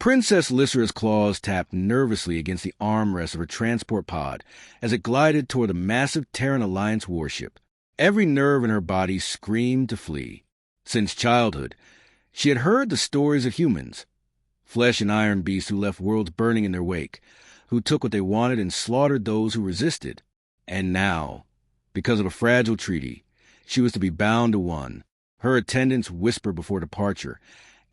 Princess Lysera's claws tapped nervously against the armrest of her transport pod as it glided toward the massive Terran Alliance warship. Every nerve in her body screamed to flee. Since childhood, she had heard the stories of humans, flesh and iron beasts who left worlds burning in their wake, who took what they wanted and slaughtered those who resisted. And now, because of a fragile treaty, she was to be bound to one. Her attendants whispered before departure,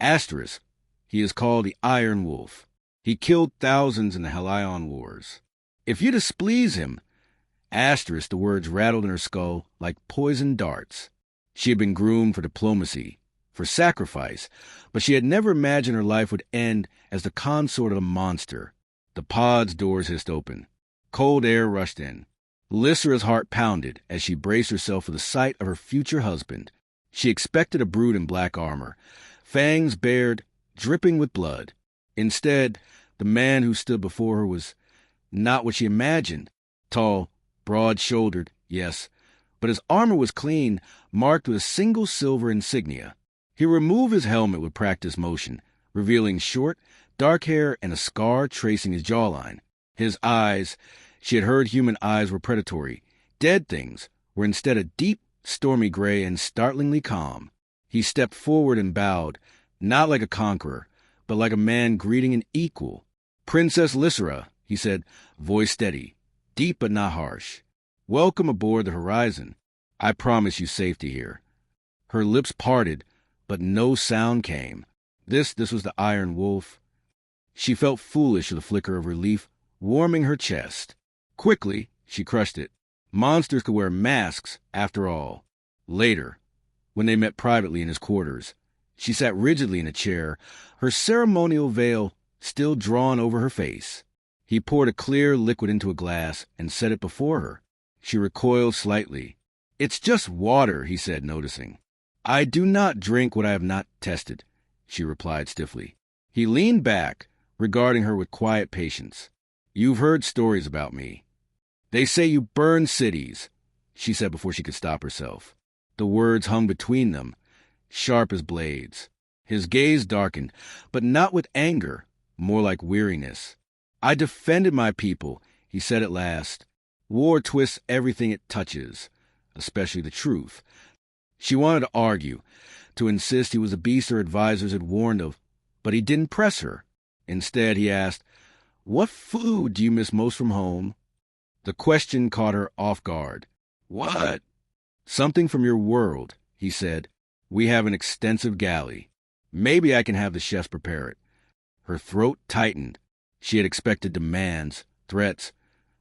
"Asterisk, he is called the Iron Wolf. He killed thousands in the Helion Wars. If you displease him," asterisk, the words rattled in her skull like poisoned darts. She had been groomed for diplomacy, for sacrifice, but she had never imagined her life would end as the consort of a monster. The pod's doors hissed open. Cold air rushed in. Lysera's heart pounded as she braced herself for the sight of her future husband. She expected a brute in black armor, fangs bared, dripping with blood. Instead, the man who stood before her was not what she imagined. Tall, broad-shouldered, yes, but his armor was clean, marked with a single silver insignia. He removed his helmet with practiced motion, revealing short, dark hair and a scar tracing his jawline. His eyes, she had heard human eyes were predatory. Dead things were instead a deep, stormy gray and startlingly calm. He stepped forward and bowed, not like a conqueror, but like a man greeting an equal. "Princess Lysera," he said, voice steady, deep but not harsh. "Welcome aboard the Horizon. I promise you safety here." Her lips parted, but no sound came. This was the Iron Wolf. She felt foolish with a flicker of relief warming her chest. Quickly, she crushed it. Monsters could wear masks, after all. Later, when they met privately in his quarters, she sat rigidly in a chair, her ceremonial veil still drawn over her face. He poured a clear liquid into a glass and set it before her. She recoiled slightly. "It's just water," he said, noticing. "I do not drink what I have not tested," she replied stiffly. He leaned back, regarding her with quiet patience. "You've heard stories about me. They say you burn cities," she said before she could stop herself. The words hung between them, sharp as blades. His gaze darkened, but not with anger, more like weariness. "I defended my people," he said at last. "War twists everything it touches, especially the truth." She wanted to argue, to insist he was a beast her advisors had warned of, but he didn't press her. Instead, he asked, "What food do you miss most from home?" The question caught her off guard. "What?" "Something from your world," he said. "We have an extensive galley. Maybe I can have the chefs prepare it." Her throat tightened. She had expected demands, threats,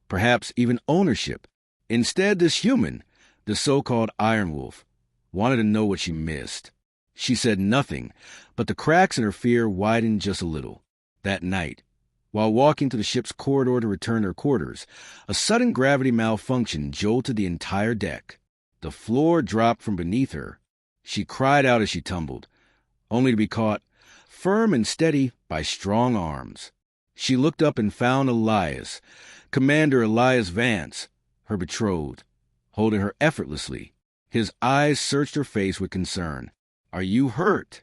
perhaps even ownership. Instead, this human, the so-called Iron Wolf, wanted to know what she missed. She said nothing, but the cracks in her fear widened just a little. That night, while walking to the ship's corridor to return to her quarters, a sudden gravity malfunction jolted the entire deck. The floor dropped from beneath her. She cried out as she tumbled, only to be caught, firm and steady, by strong arms. She looked up and found Elias, Commander Elias Vance, her betrothed, holding her effortlessly. His eyes searched her face with concern. "Are you hurt?"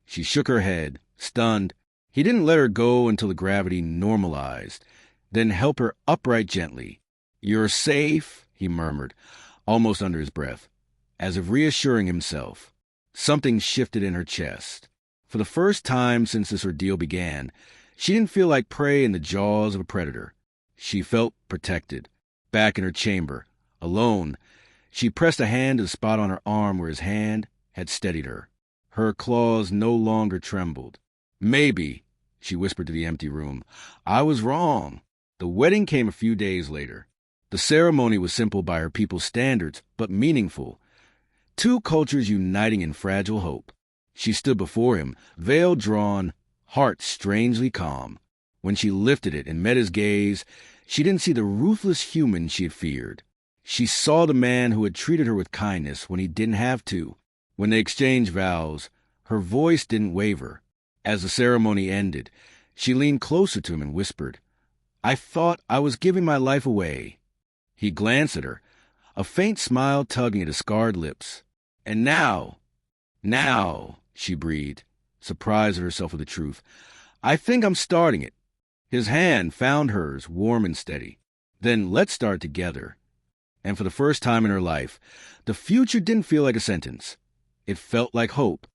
She shook her head, stunned. He didn't let her go until the gravity normalized, then helped her upright gently. "You're safe," he murmured, almost under his breath, as if reassuring himself. Something shifted in her chest. For the first time since this ordeal began, she didn't feel like prey in the jaws of a predator. She felt protected. Back in her chamber, alone, she pressed a hand to the spot on her arm where his hand had steadied her. Her claws no longer trembled. "Maybe," she whispered to the empty room, "I was wrong." The wedding came a few days later. The ceremony was simple by her people's standards, but meaningful. Two cultures uniting in fragile hope. She stood before him, veil drawn, heart strangely calm. When she lifted it and met his gaze, she didn't see the ruthless human she had feared. She saw the man who had treated her with kindness when he didn't have to. When they exchanged vows, her voice didn't waver. As the ceremony ended, she leaned closer to him and whispered, "I thought I was giving my life away." He glanced at her, a faint smile tugging at his scarred lips. "And now," she breathed, surprised at herself with the truth, I think I'm starting it. His hand found hers, warm and steady. Then let's start together. And for the first time in her life, the future didn't feel like a sentence. It felt like hope.